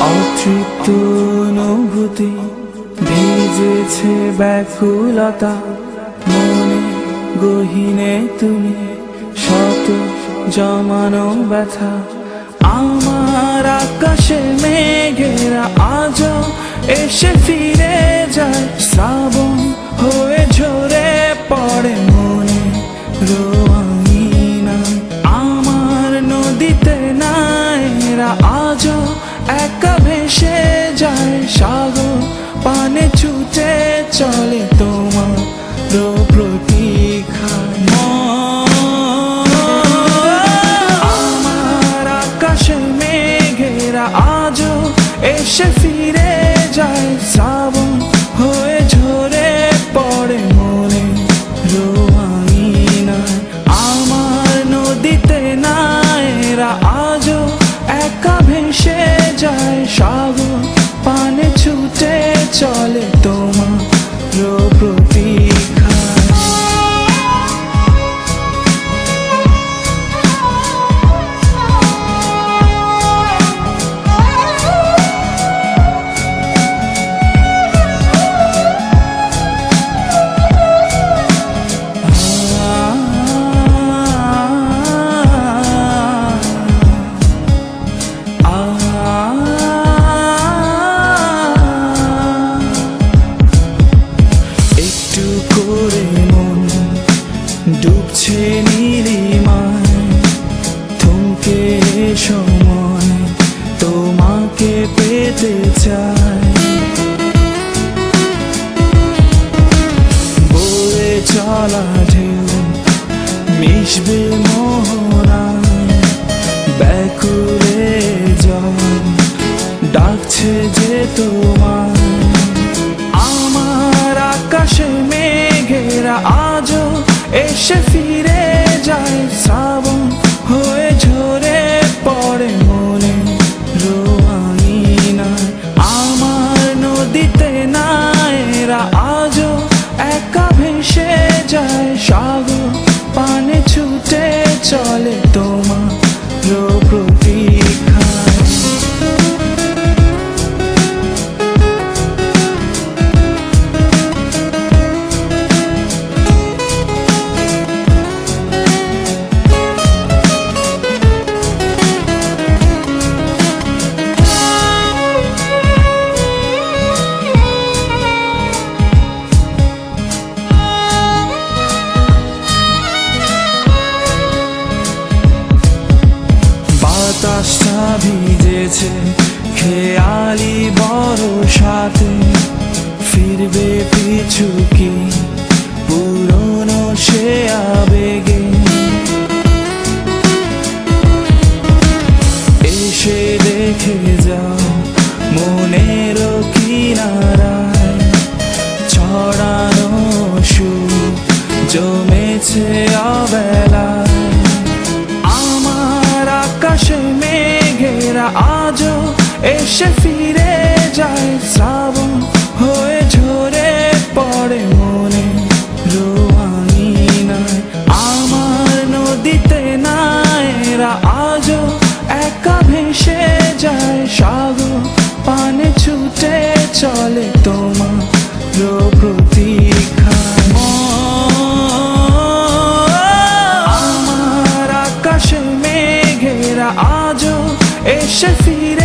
অতৃপ্ত অনুভূতি ভিজেছে ব্যাকুলতা মনে গহীনে তুমি শত জমানো ব্যথা। আমার আকাশে মেঘেরা আজও এসে ফিরে যায়, শ্রাবণ হয়ে ঝরে পড়ে মনে রোয়াঙ্গিনা। আমার নদীতে নায়েরা আজও একা ভেসে যায়, সাগর পানে ছুটে চলে তোমার প্রতীক্ষায়। আমার আকাশে মেঘেরা আজও এসে ফিরে যায়, শ্রাবণ হয়ে ঝরে পড়ে মনে রোয়াঙ্গিনায়। আমার নদীতে নায়েরা আজও একা ভেসে যায়, সাগর পানে ছুটে চলে তোমার প্রতীক্ষায়। ডুবছে নীলিমায় থমকে সময়, তোমাকে পেতে চাই। বয়ে চলা ঢেউ মিশবে মোহনায়, ব্যাকুলে জল ডাকছে যে তোমায়। আমার আকাশে মেঘেরা আজও এসে ফিরে যায়, শ্রাবণ হয়ে ঝরে পড়ে মনে রোয়াঙ্গিনায়। আমার নদীতে নায়েরা আজও একা ভেসে যায়, সাগর পানে ছুটে চলে তোমার প্রতীক্ষায়। বাতাসটা ভিজেছে খেয়ালি বর্ষাতে, ফিরবে পিছু কি পুরনো সে আবেগে। এসে দেখে যাও মনের কিনারায়, ছড়ানো সুখ জমেছে অবেলায়। আমার আকাশে মেঘেরা আজও এসে ফিরে যায়, শ্রাবণ হয়ে ঝরে পড়ে মনে রোয়াঙ্গিনায়। আমার নদীতে নায়েরা আজও একা ভেসে যায়, সাগর পানে ছুটে চলে তোমার প্রতীক্ষায়। আমার আকাশে মেঘেরা আজও এসে ফিরে